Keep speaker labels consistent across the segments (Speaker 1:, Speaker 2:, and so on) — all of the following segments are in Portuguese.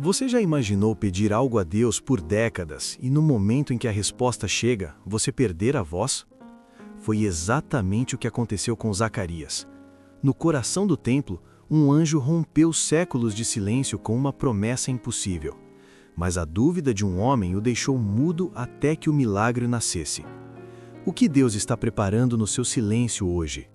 Speaker 1: Você já imaginou pedir algo a Deus por décadas e no momento em que a resposta chega, você perder a voz? Foi exatamente o que aconteceu com Zacarias. No coração do templo, um anjo rompeu séculos de silêncio com uma promessa impossível. Mas a dúvida de um homem o deixou mudo até que o milagre nascesse. O que Deus está preparando no seu silêncio hoje?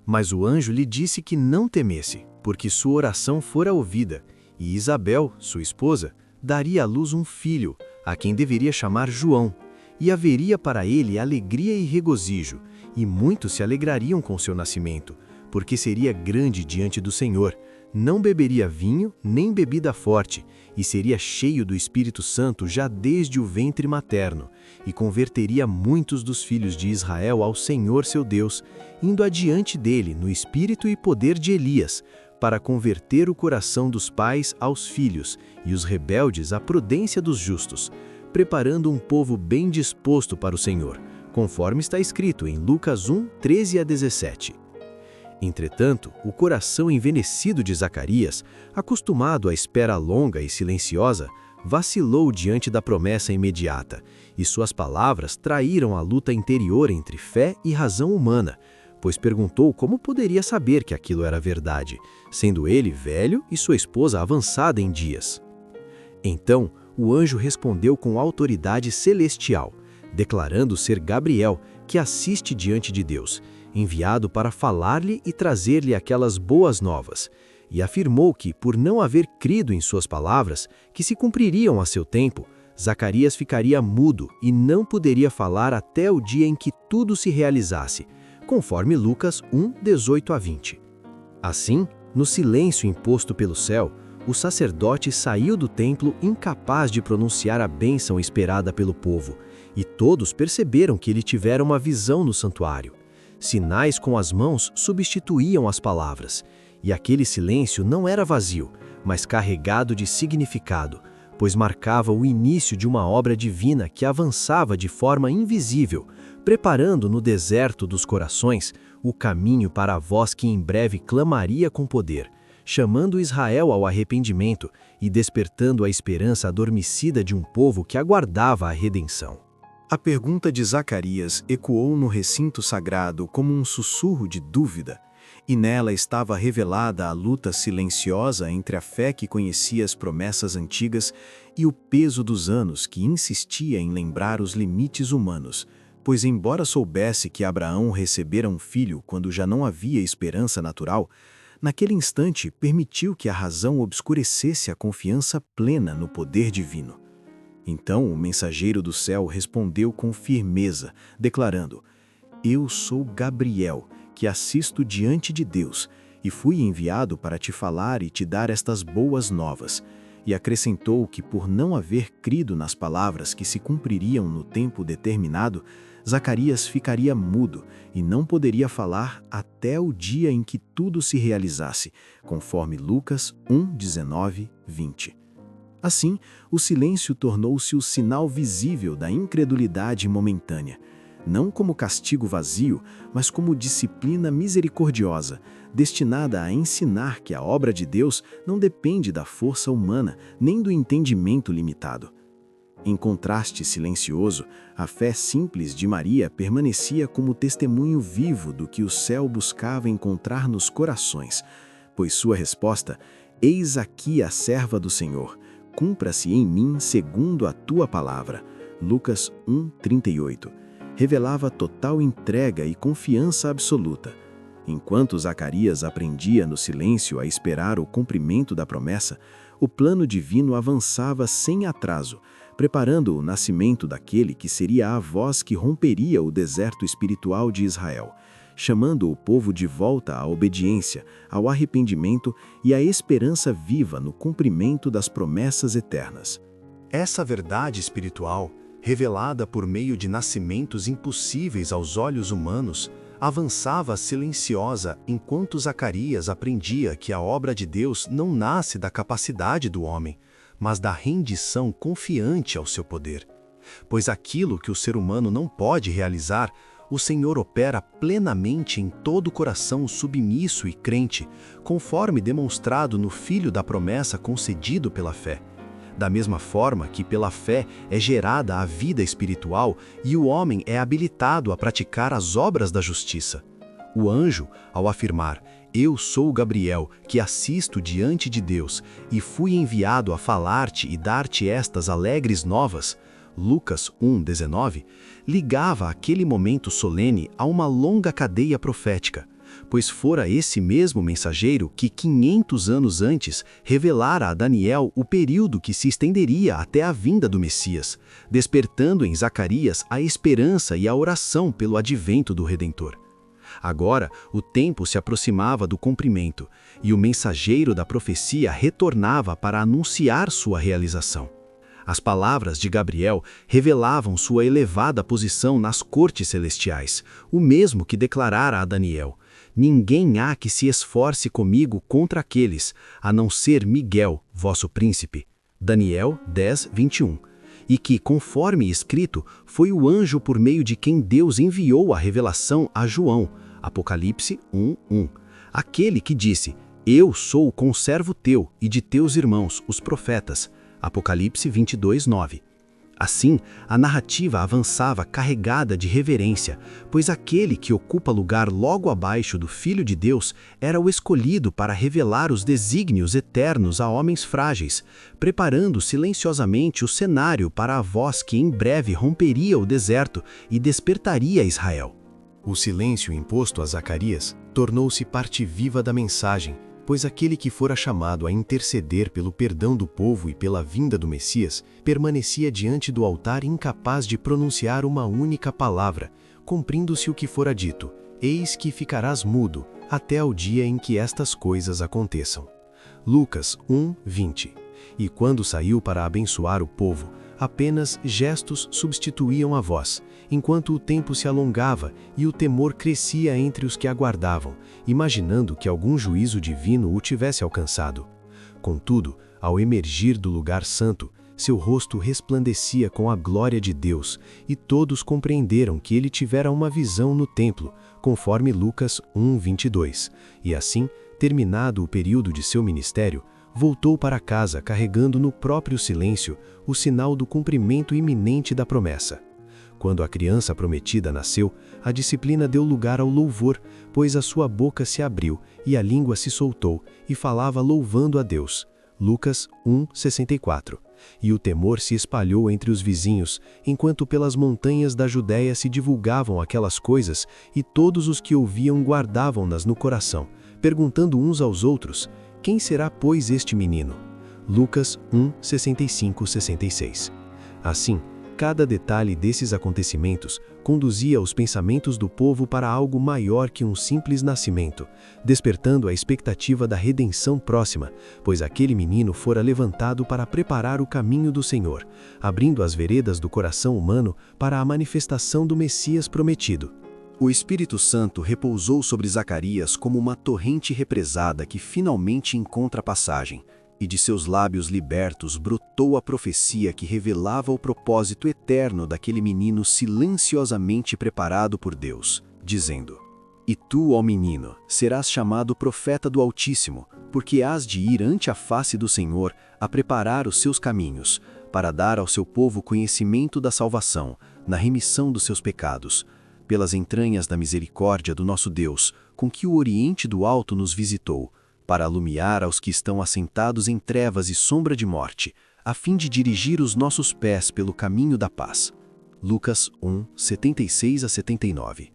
Speaker 1: Mas o anjo lhe disse que não temesse, porque sua oração fora ouvida, e Isabel, sua esposa, daria à luz um filho, a quem deveria chamar João, e haveria para ele alegria e regozijo, e muitos se alegrariam com seu nascimento, porque seria grande diante do Senhor, não beberia vinho nem bebida forte, e seria cheio do Espírito Santo já desde o ventre materno, e converteria muitos dos filhos de Israel ao Senhor seu Deus, indo adiante dele no espírito e poder de Elias, para converter o coração dos pais aos filhos e os rebeldes à prudência dos justos, preparando um povo bem disposto para o Senhor, conforme está escrito em Lucas 1, 13 a 17. Entretanto, o coração envelhecido de Zacarias, acostumado à espera longa e silenciosa, vacilou diante da promessa imediata, e suas palavras traíram a luta interior entre fé e razão humana, pois perguntou como poderia saber que aquilo era verdade, sendo ele velho e sua esposa avançada em dias. Então, o anjo respondeu com autoridade celestial, declarando ser Gabriel, que assiste diante de Deus, enviado para falar-lhe e trazer-lhe aquelas boas novas, e afirmou que, por não haver crido em suas palavras, que se cumpririam a seu tempo, Zacarias ficaria mudo e não poderia falar até o dia em que tudo se realizasse, conforme Lucas 1, 18 a 20. Assim, no silêncio imposto pelo céu, o sacerdote saiu do templo incapaz de pronunciar a bênção esperada pelo povo, e todos perceberam que ele tivera uma visão no santuário. Sinais com as mãos substituíam as palavras, e aquele silêncio não era vazio, mas carregado de significado, pois marcava o início de uma obra divina que avançava de forma invisível, preparando no deserto dos corações o caminho para a voz que em breve clamaria com poder, chamando Israel ao arrependimento e despertando a esperança adormecida de um povo que aguardava a redenção. A pergunta de Zacarias ecoou no recinto sagrado como um sussurro de dúvida, e nela estava revelada a luta silenciosa entre a fé que conhecia as promessas antigas e o peso dos anos que insistia em lembrar os limites humanos, pois embora soubesse que Abraão recebera um filho quando já não havia esperança natural, naquele instante permitiu que a razão obscurecesse a confiança plena no poder divino. Então o mensageiro do céu respondeu com firmeza, declarando: Eu sou Gabriel, que assisto diante de Deus, e fui enviado para te falar e te dar estas boas novas. E acrescentou que, por não haver crido nas palavras que se cumpririam no tempo determinado, Zacarias ficaria mudo e não poderia falar até o dia em que tudo se realizasse, conforme Lucas 1, 19, 20. Assim, o silêncio tornou-se o sinal visível da incredulidade momentânea, não como castigo vazio, mas como disciplina misericordiosa, destinada a ensinar que a obra de Deus não depende da força humana nem do entendimento limitado. Em contraste silencioso, a fé simples de Maria permanecia como testemunho vivo do que o céu buscava encontrar nos corações, pois sua resposta, eis aqui a serva do Senhor, cumpra-se em mim segundo a tua palavra, Lucas 1, 38, revelava total entrega e confiança absoluta. Enquanto Zacarias aprendia no silêncio a esperar o cumprimento da promessa, o plano divino avançava sem atraso, preparando o nascimento daquele que seria a voz que romperia o deserto espiritual de Israel, chamando o povo de volta à obediência, ao arrependimento e à esperança viva no cumprimento das promessas eternas.
Speaker 2: Essa verdade espiritual, revelada por meio de nascimentos impossíveis aos olhos humanos, avançava silenciosa enquanto Zacarias aprendia que a obra de Deus não nasce da capacidade do homem, mas da rendição confiante ao seu poder. Pois aquilo que o ser humano não pode realizar, o Senhor opera plenamente em todo o coração submisso e crente, conforme demonstrado no Filho da promessa concedido pela fé. Da mesma forma que pela fé é gerada a vida espiritual e o homem é habilitado a praticar as obras da justiça. O anjo, ao afirmar, "Eu sou Gabriel, que assisto diante de Deus, e fui enviado a falar-te e dar-te estas alegres novas", Lucas 1:19, ligava aquele momento solene a uma longa cadeia profética, pois fora esse mesmo mensageiro que 500 anos antes revelara a Daniel o período que se estenderia até a vinda do Messias, despertando em Zacarias a esperança e a oração pelo advento do Redentor. Agora, o tempo se aproximava do cumprimento, e o mensageiro da profecia retornava para anunciar sua realização. As palavras de Gabriel revelavam sua elevada posição nas cortes celestiais, o mesmo que declarara a Daniel: "Ninguém há que se esforce comigo contra aqueles, a não ser Miguel, vosso príncipe." Daniel 10:21. E que, conforme escrito, foi o anjo por meio de quem Deus enviou a revelação a João, Apocalipse 1:1. Aquele que disse: "Eu sou o conservo teu e de teus irmãos, os profetas." Apocalipse 22:9. Assim, a narrativa avançava carregada de reverência, pois aquele que ocupa lugar logo abaixo do Filho de Deus era o escolhido para revelar os desígnios eternos a homens frágeis, preparando silenciosamente o cenário para a voz que em breve romperia o deserto e despertaria Israel.
Speaker 1: O silêncio imposto a Zacarias tornou-se parte viva da mensagem, pois aquele que fora chamado a interceder pelo perdão do povo e pela vinda do Messias permanecia diante do altar incapaz de pronunciar uma única palavra, cumprindo-se o que fora dito: "Eis que ficarás mudo, até ao dia em que estas coisas aconteçam." Lucas 1:20. E quando saiu para abençoar o povo, apenas gestos substituíam a voz, enquanto o tempo se alongava e o temor crescia entre os que aguardavam, imaginando que algum juízo divino o tivesse alcançado. Contudo, ao emergir do lugar santo, seu rosto resplandecia com a glória de Deus, e todos compreenderam que ele tivera uma visão no templo, conforme Lucas 1:22. E assim, terminado o período de seu ministério, voltou para casa carregando no próprio silêncio o sinal do cumprimento iminente da promessa. Quando a criança prometida nasceu, a disciplina deu lugar ao louvor, pois a sua boca se abriu e a língua se soltou, e falava louvando a Deus. Lucas 1:64. E o temor se espalhou entre os vizinhos, enquanto pelas montanhas da Judéia se divulgavam aquelas coisas, e todos os que ouviam guardavam-nas no coração, perguntando uns aos outros: "Quem será, pois, este menino?" Lucas 1:65-66. Assim, cada detalhe desses acontecimentos conduzia os pensamentos do povo para algo maior que um simples nascimento, despertando a expectativa da redenção próxima, pois aquele menino fora levantado para preparar o caminho do Senhor, abrindo as veredas do coração humano para a manifestação do Messias prometido.
Speaker 2: O Espírito Santo repousou sobre Zacarias como uma torrente represada que finalmente encontra passagem, e de seus lábios libertos brotou a profecia que revelava o propósito eterno daquele menino silenciosamente preparado por Deus, dizendo: "E tu, ó menino, serás chamado profeta do Altíssimo, porque hás de ir ante a face do Senhor a preparar os seus caminhos, para dar ao seu povo conhecimento da salvação, na remissão dos seus pecados, pelas entranhas da misericórdia do nosso Deus, com que o Oriente do Alto nos visitou, para alumiar aos que estão assentados em trevas e sombra de morte, a fim de dirigir os nossos pés pelo caminho da paz." Lucas 1:76-79.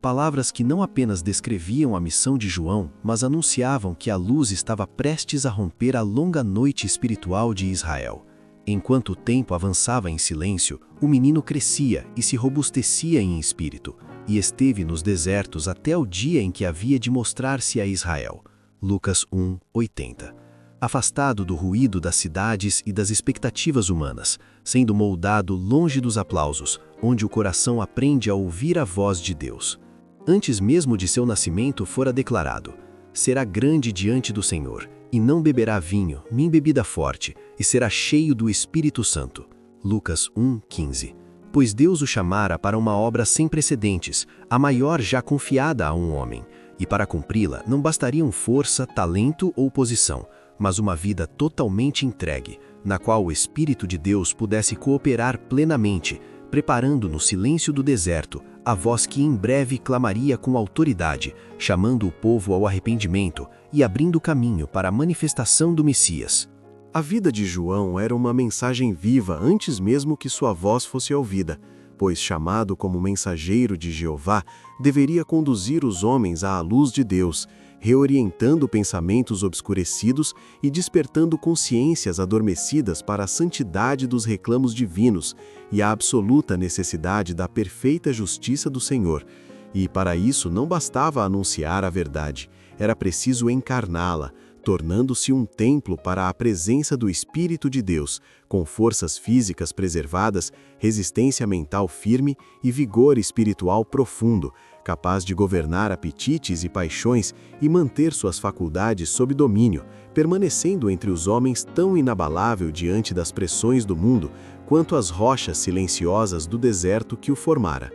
Speaker 2: Palavras que não apenas descreviam a missão de João, mas anunciavam que a luz estava prestes a romper a longa noite espiritual de Israel. Enquanto o tempo avançava em silêncio, o menino crescia e se robustecia em espírito, e esteve nos desertos até o dia em que havia de mostrar-se a Israel. Lucas 1:80. Afastado do ruído das cidades e das expectativas humanas, sendo moldado longe dos aplausos, onde o coração aprende a ouvir a voz de Deus. Antes mesmo de seu nascimento fora declarado: "Será grande diante do Senhor, e não beberá vinho, nem bebida forte, e será cheio do Espírito Santo." Lucas 1:15. Pois Deus o chamara para uma obra sem precedentes, a maior já confiada a um homem, e para cumpri-la não bastariam força, talento ou posição, mas uma vida totalmente entregue, na qual o Espírito de Deus pudesse cooperar plenamente, preparando no silêncio do deserto a voz que em breve clamaria com autoridade, chamando o povo ao arrependimento e abrindo caminho para a manifestação do Messias.
Speaker 1: A vida de João era uma mensagem viva antes mesmo que sua voz fosse ouvida, pois, chamado como mensageiro de Jeová, deveria conduzir os homens à luz de Deus, reorientando pensamentos obscurecidos e despertando consciências adormecidas para a santidade dos reclamos divinos e a absoluta necessidade da perfeita justiça do Senhor. E para isso não bastava anunciar a verdade, era preciso encarná-la, tornando-se um templo para a presença do Espírito de Deus, com forças físicas preservadas, resistência mental firme e vigor espiritual profundo, capaz de governar apetites e paixões e manter suas faculdades sob domínio, permanecendo entre os homens tão inabalável diante das pressões do mundo, quanto as rochas silenciosas do deserto que o formara.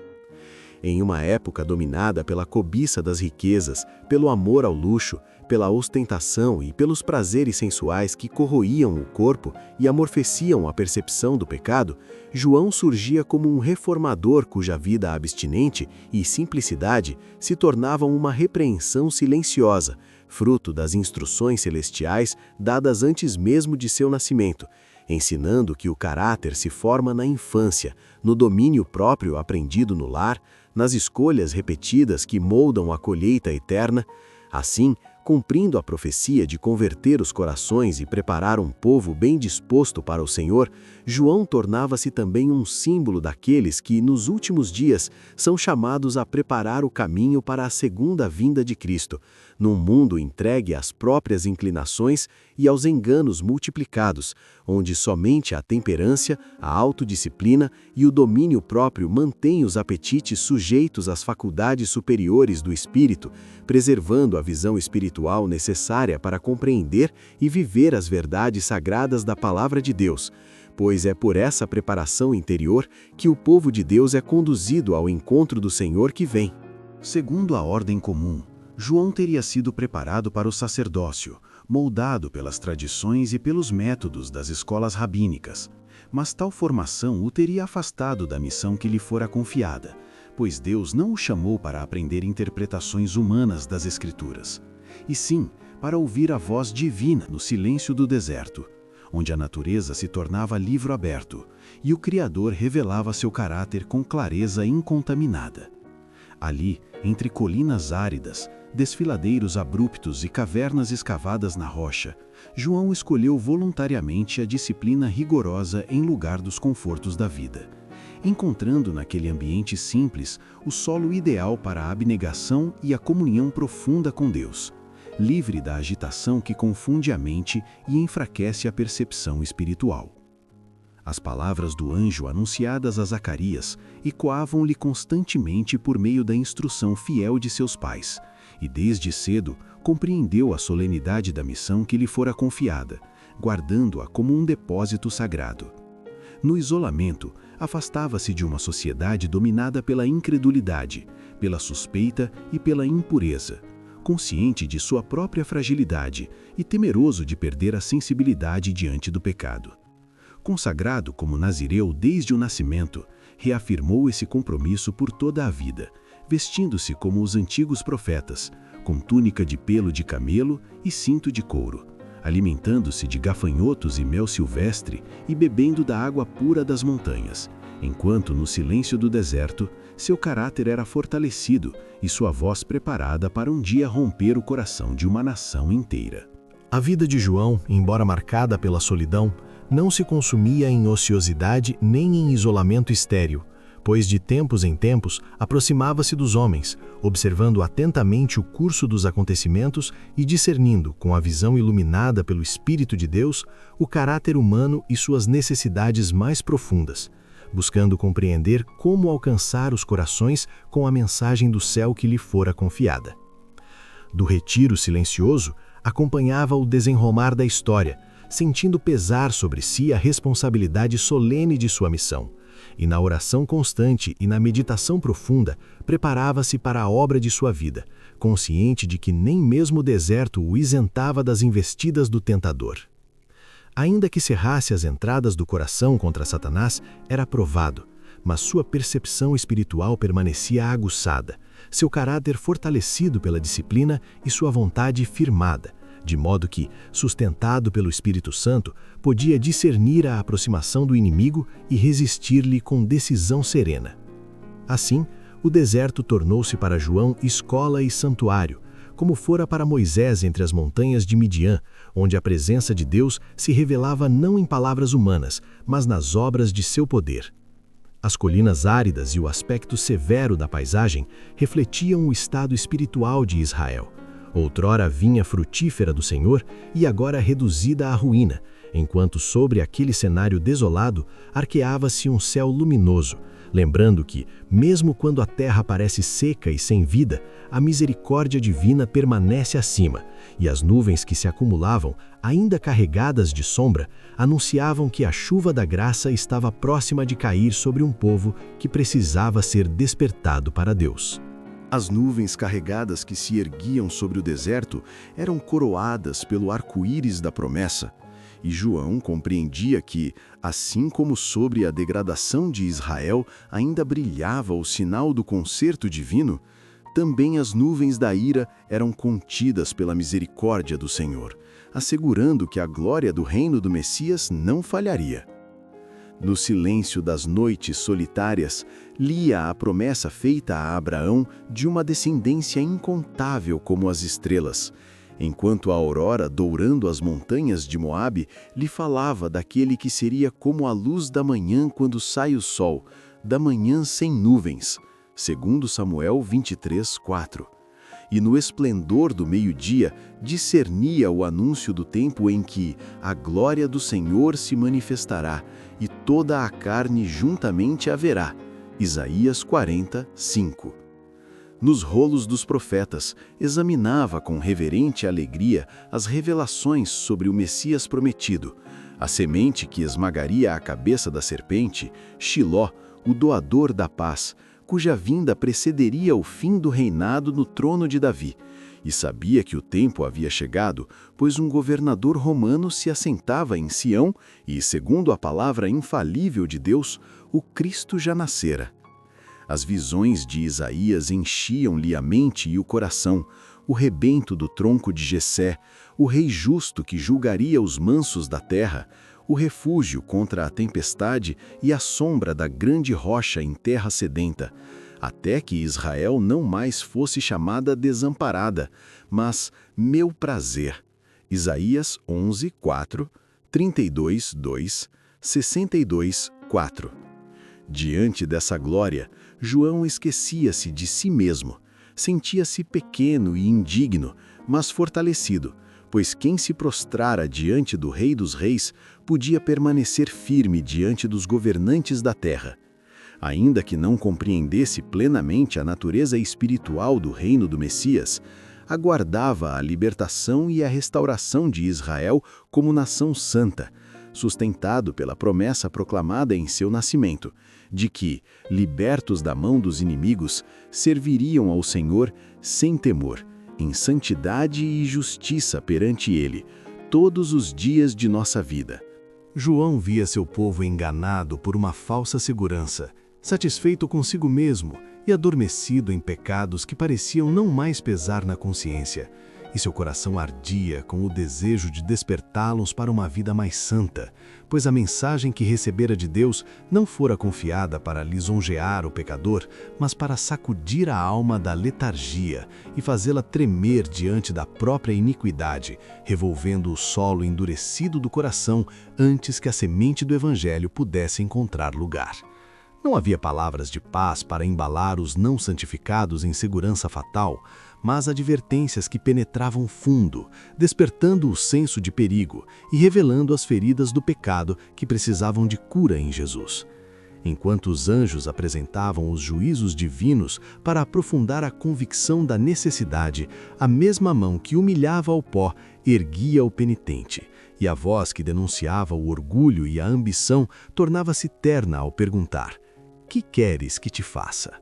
Speaker 1: Em uma época dominada pela cobiça das riquezas, pelo amor ao luxo, pela ostentação e pelos prazeres sensuais que corroíam o corpo e amorteciam a percepção do pecado, João surgia como um reformador cuja vida abstinente e simplicidade se tornavam uma repreensão silenciosa, fruto das instruções celestiais dadas antes mesmo de seu nascimento, ensinando que o caráter se forma na infância, no domínio próprio aprendido no lar, nas escolhas repetidas que moldam a colheita eterna. Assim, cumprindo a profecia de converter os corações e preparar um povo bem disposto para o Senhor, João tornava-se também um símbolo daqueles que, nos últimos dias, são chamados a preparar o caminho para a segunda vinda de Cristo, num mundo entregue às próprias inclinações e aos enganos multiplicados, onde somente a temperância, a autodisciplina e o domínio próprio mantêm os apetites sujeitos às faculdades superiores do espírito, preservando a visão espiritual necessária para compreender e viver as verdades sagradas da Palavra de Deus, pois é por essa preparação interior que o povo de Deus é conduzido ao encontro do Senhor que vem.
Speaker 2: Segundo a ordem comum, João teria sido preparado para o sacerdócio, moldado pelas tradições e pelos métodos das escolas rabínicas, mas tal formação o teria afastado da missão que lhe fora confiada, pois Deus não o chamou para aprender interpretações humanas das Escrituras, e sim para ouvir a voz divina no silêncio do deserto, onde a natureza se tornava livro aberto e o Criador revelava seu caráter com clareza incontaminada. Ali, entre colinas áridas, desfiladeiros abruptos e cavernas escavadas na rocha, João escolheu voluntariamente a disciplina rigorosa em lugar dos confortos da vida, encontrando naquele ambiente simples o solo ideal para a abnegação e a comunhão profunda com Deus, livre da agitação que confunde a mente e enfraquece a percepção espiritual. As palavras do anjo anunciadas a Zacarias ecoavam-lhe constantemente por meio da instrução fiel de seus pais, e desde cedo compreendeu a solenidade da missão que lhe fora confiada, guardando-a como um depósito sagrado. No isolamento, afastava-se de uma sociedade dominada pela incredulidade, pela suspeita e pela impureza, consciente de sua própria fragilidade e temeroso de perder a sensibilidade diante do pecado. Consagrado como nazireu desde o nascimento, reafirmou esse compromisso por toda a vida, vestindo-se como os antigos profetas, com túnica de pelo de camelo e cinto de couro, alimentando-se de gafanhotos e mel silvestre e bebendo da água pura das montanhas, enquanto no silêncio do deserto, seu caráter era fortalecido e sua voz preparada para um dia romper o coração de uma nação inteira.
Speaker 1: A vida de João, embora marcada pela solidão, não se consumia em ociosidade nem em isolamento estéril, pois de tempos em tempos aproximava-se dos homens, observando atentamente o curso dos acontecimentos e discernindo, com a visão iluminada pelo Espírito de Deus, o caráter humano e suas necessidades mais profundas, buscando compreender como alcançar os corações com a mensagem do céu que lhe fora confiada. Do retiro silencioso, acompanhava o desenromar da história, sentindo pesar sobre si a responsabilidade solene de sua missão, e na oração constante e na meditação profunda, preparava-se para a obra de sua vida, consciente de que nem mesmo o deserto o isentava das investidas do tentador. Ainda que cerrasse as entradas do coração contra Satanás, era provado, mas sua percepção espiritual permanecia aguçada, seu caráter fortalecido pela disciplina e sua vontade firmada, de modo que, sustentado pelo Espírito Santo, podia discernir a aproximação do inimigo e resistir-lhe com decisão serena. Assim, o deserto tornou-se para João escola e santuário, como fora para Moisés entre as montanhas de Midian, onde a presença de Deus se revelava não em palavras humanas, mas nas obras de seu poder. As colinas áridas e o aspecto severo da paisagem refletiam o estado espiritual de Israel. Outrora vinha frutífera do Senhor e agora reduzida à ruína, enquanto sobre aquele cenário desolado arqueava-se um céu luminoso, lembrando que, mesmo quando a terra parece seca e sem vida, a misericórdia divina permanece acima, e as nuvens que se acumulavam, ainda carregadas de sombra, anunciavam que a chuva da graça estava próxima de cair sobre um povo que precisava ser despertado para Deus.
Speaker 2: As nuvens carregadas que se erguiam sobre o deserto eram coroadas pelo arco-íris da promessa, e João compreendia que, assim como sobre a degradação de Israel ainda brilhava o sinal do concerto divino, também as nuvens da ira eram contidas pela misericórdia do Senhor, assegurando que a glória do reino do Messias não falharia. No silêncio das noites solitárias, lia a promessa feita a Abraão de uma descendência incontável como as estrelas, enquanto a aurora, dourando as montanhas de Moabe, lhe falava daquele que seria como a luz da manhã quando sai o sol, da manhã sem nuvens, segundo Samuel 23:4. E no esplendor do meio-dia discernia o anúncio do tempo em que a glória do Senhor se manifestará e toda a carne juntamente a verá. Isaías 40:5. Nos rolos dos profetas, examinava com reverente alegria as revelações sobre o Messias prometido, a semente que esmagaria a cabeça da serpente, Shiló, o doador da paz, cuja vinda precederia o fim do reinado no trono de Davi, e sabia que o tempo havia chegado, pois um governador romano se assentava em Sião e, segundo a palavra infalível de Deus, o Cristo já nascera. As visões de Isaías enchiam-lhe a mente e o coração, o rebento do tronco de Jessé, o rei justo que julgaria os mansos da terra, o refúgio contra a tempestade e a sombra da grande rocha em terra sedenta, até que Israel não mais fosse chamada desamparada, mas meu prazer. Isaías 11:4, 32:2, 62:4. Diante dessa glória, João esquecia-se de si mesmo, sentia-se pequeno e indigno, mas fortalecido, pois quem se prostrara diante do Rei dos Reis podia permanecer firme diante dos governantes da terra. Ainda que não compreendesse plenamente a natureza espiritual do reino do Messias, aguardava a libertação e a restauração de Israel como nação santa, sustentado pela promessa proclamada em seu nascimento, de que, libertos da mão dos inimigos, serviriam ao Senhor sem temor, em santidade e justiça perante Ele, todos os dias de nossa vida.
Speaker 1: João via seu povo enganado por uma falsa segurança, satisfeito consigo mesmo e adormecido em pecados que pareciam não mais pesar na consciência, e seu coração ardia com o desejo de despertá-los para uma vida mais santa, pois a mensagem que recebera de Deus não fora confiada para lisonjear o pecador, mas para sacudir a alma da letargia e fazê-la tremer diante da própria iniquidade, revolvendo o solo endurecido do coração antes que a semente do Evangelho pudesse encontrar lugar. Não havia palavras de paz para embalar os não santificados em segurança fatal, mas advertências que penetravam fundo, despertando o senso de perigo e revelando as feridas do pecado que precisavam de cura em Jesus. Enquanto os anjos apresentavam os juízos divinos para aprofundar a convicção da necessidade, a mesma mão que humilhava ao pó erguia o penitente, e a voz que denunciava o orgulho e a ambição tornava-se terna ao perguntar: "Que queres que te faça?"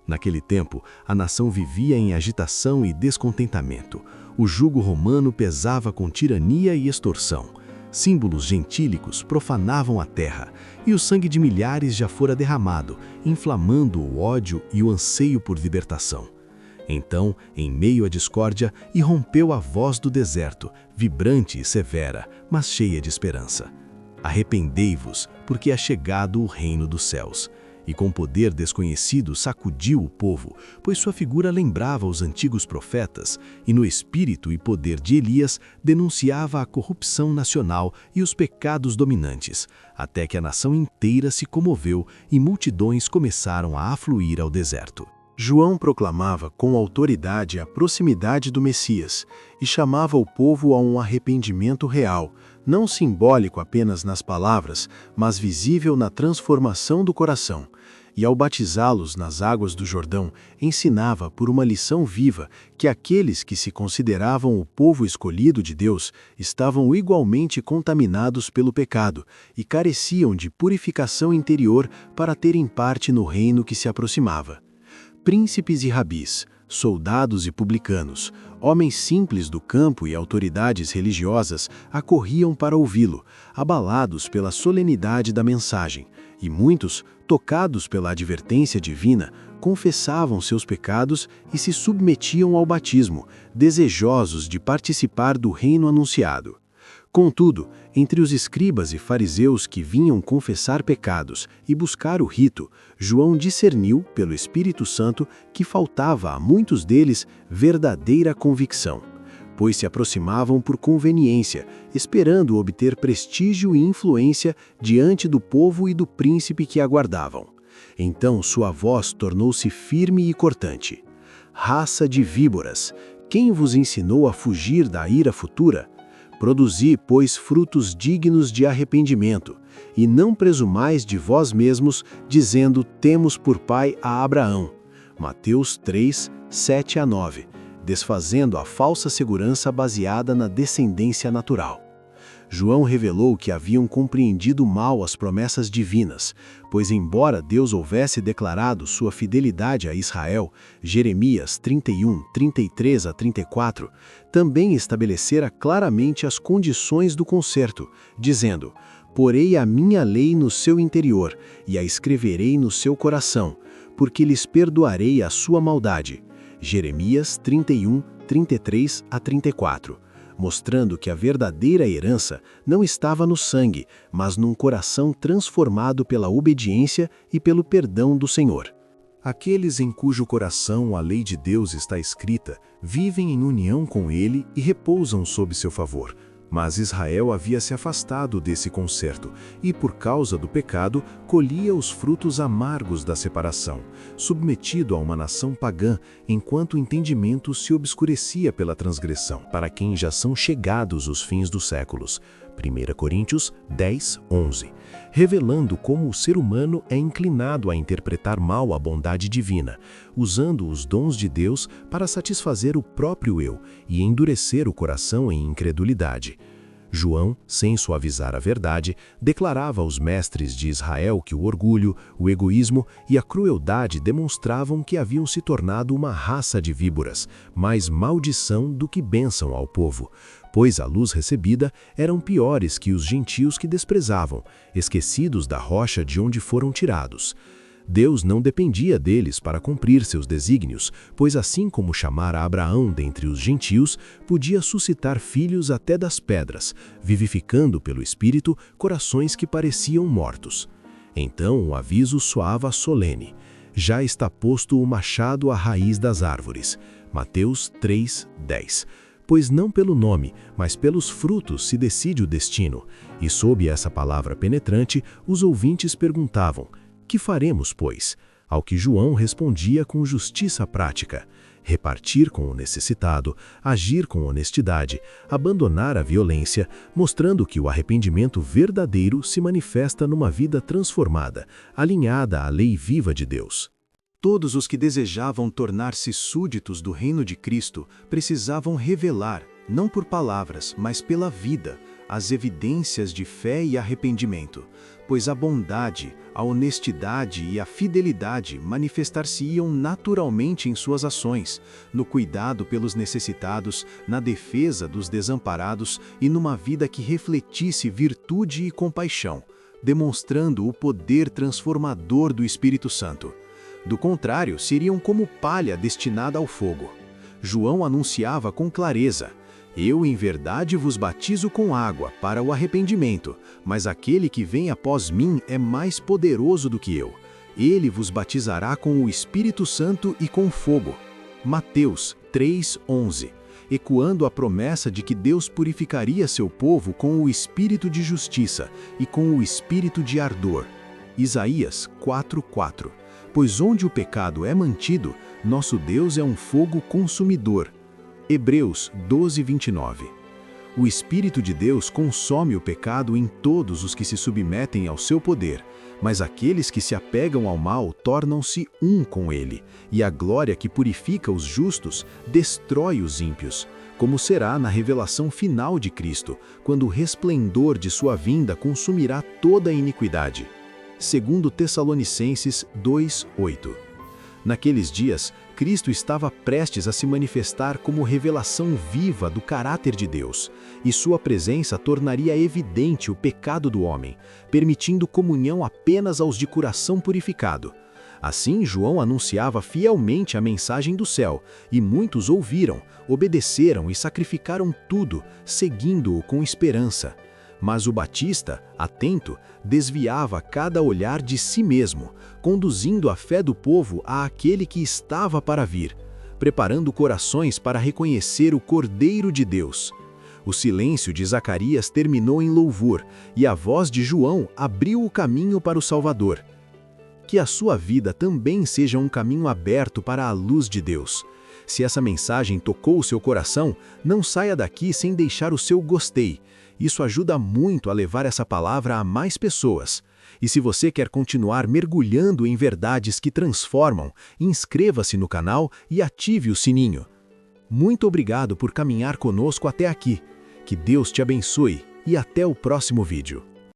Speaker 1: Naquele tempo, a nação vivia em agitação e descontentamento. O jugo romano pesava com tirania e extorsão.
Speaker 2: Símbolos gentílicos profanavam a terra, e o sangue de milhares já fora derramado, inflamando o ódio e o anseio por libertação. Então, em meio à discórdia, irrompeu a voz do deserto, vibrante e severa, mas cheia de esperança. Arrependei-vos, porque é chegado o reino dos céus. E com poder desconhecido sacudiu o povo, pois sua figura lembrava os antigos profetas, e no espírito e poder de Elias denunciava a corrupção nacional e os pecados dominantes, até que a nação inteira se comoveu e multidões começaram a afluir ao deserto.
Speaker 1: João proclamava com autoridade a proximidade do Messias e chamava o povo a um arrependimento real, não simbólico apenas nas palavras, mas visível na transformação do coração. E ao batizá-los nas águas do Jordão, ensinava por uma lição viva que aqueles que se consideravam o povo escolhido de Deus estavam igualmente contaminados pelo pecado e careciam de purificação interior para terem parte no reino que se aproximava. Príncipes e rabis, soldados e publicanos, homens simples do campo e autoridades religiosas acorriam para ouvi-lo, abalados pela solenidade da mensagem, e muitos, tocados pela advertência divina, confessavam seus pecados e se submetiam ao batismo, desejosos de participar do reino anunciado. Contudo, entre os escribas e fariseus que vinham confessar pecados e buscar o rito, João discerniu, pelo Espírito Santo, que faltava a muitos deles verdadeira convicção, pois se aproximavam por conveniência, esperando obter prestígio e influência diante do povo e do príncipe que aguardavam. Então sua voz tornou-se firme e cortante. Raça de víboras, quem vos ensinou a fugir da ira futura? Produzi, pois, frutos dignos de arrependimento, e não presumais de vós mesmos, dizendo, temos por pai a Abraão. Mateus 3, 7-9, desfazendo a falsa segurança baseada na descendência natural. João revelou que haviam compreendido mal as promessas divinas, pois embora Deus houvesse declarado sua fidelidade a Israel, Jeremias 31, 33-34, também estabelecera claramente as condições do concerto, dizendo, porei a minha lei no seu interior e a escreverei no seu coração, porque lhes perdoarei a sua maldade. Jeremias 31, 33-34. Mostrando que a verdadeira herança não estava no sangue, mas num coração transformado pela obediência e pelo perdão do Senhor.
Speaker 2: Aqueles em cujo coração a lei de Deus está escrita, vivem em união com Ele e repousam sob seu favor. Mas Israel havia se afastado desse concerto e, por causa do pecado, colhia os frutos amargos da separação, submetido a uma nação pagã, enquanto o entendimento se obscurecia pela transgressão, para quem já são chegados os fins dos séculos. 1 Coríntios 10, 11, revelando como o ser humano é inclinado a interpretar mal a bondade divina, usando os dons de Deus para satisfazer o próprio eu e endurecer o coração em incredulidade. João, sem suavizar a verdade, declarava aos mestres de Israel que o orgulho, o egoísmo e a crueldade demonstravam que haviam se tornado uma raça de víboras, mais maldição do que bênção ao povo, pois a luz recebida eram piores que os gentios que desprezavam, esquecidos da rocha de onde foram tirados. Deus não dependia deles para cumprir seus desígnios, pois assim como chamara Abraão dentre os gentios, podia suscitar filhos até das pedras, vivificando pelo Espírito corações que pareciam mortos. Então o aviso soava solene. Já está posto o machado à raiz das árvores. Mateus 3, 10. Pois não pelo nome, mas pelos frutos se decide o destino. E sob essa palavra penetrante, os ouvintes perguntavam, que faremos, pois? Ao que João respondia com justiça prática: repartir com o necessitado, agir com honestidade, abandonar a violência, mostrando que o arrependimento verdadeiro se manifesta numa vida transformada, alinhada à lei viva de Deus.
Speaker 1: Todos os que desejavam tornar-se súditos do reino de Cristo precisavam revelar,
Speaker 2: não por palavras, mas pela vida, as evidências de fé e arrependimento, pois a bondade, a honestidade e a fidelidade manifestar-se-iam naturalmente em suas ações, no cuidado pelos necessitados, na defesa dos desamparados e numa vida que refletisse virtude e compaixão, demonstrando o poder transformador do Espírito Santo. Do contrário, seriam como palha destinada ao fogo. João anunciava com clareza: eu, em verdade, vos batizo com água para o arrependimento, mas aquele que vem após mim é mais poderoso do que eu. Ele vos batizará com o Espírito Santo e com fogo. Mateus 3:11, ecoando a promessa de que Deus purificaria seu povo com o espírito de justiça e com o espírito de ardor. Isaías 4:4, pois onde o pecado é mantido, nosso Deus é um fogo consumidor. Hebreus 12:29. O Espírito de Deus consome o pecado em todos os que se submetem ao seu poder, mas aqueles que se apegam ao mal tornam-se um com ele, e a glória que purifica os justos destrói os ímpios, como será na revelação final de Cristo, quando o resplendor de sua vinda consumirá toda a iniquidade. 2 Tessalonicenses 2:8. Naqueles dias, Cristo estava prestes a se manifestar como revelação viva do caráter de Deus, e sua presença tornaria evidente o pecado do homem, permitindo comunhão apenas aos de coração purificado. Assim, João anunciava fielmente a mensagem do céu, e muitos ouviram, obedeceram e sacrificaram tudo, seguindo-o com esperança. Mas o Batista, atento, desviava cada olhar de si mesmo, conduzindo a fé do povo àquele que estava para vir, preparando corações para reconhecer o Cordeiro de Deus. O silêncio de Zacarias terminou em louvor, e a voz de João abriu o caminho para o Salvador. Que a sua vida também seja um caminho aberto para a luz de Deus. Se essa mensagem tocou o seu coração, não saia daqui sem deixar o seu gostei. Isso ajuda muito a levar essa palavra a mais pessoas. E se você quer continuar mergulhando em verdades que transformam, inscreva-se no canal e ative o sininho. Muito obrigado por caminhar conosco até aqui. Que Deus te abençoe e até o próximo vídeo.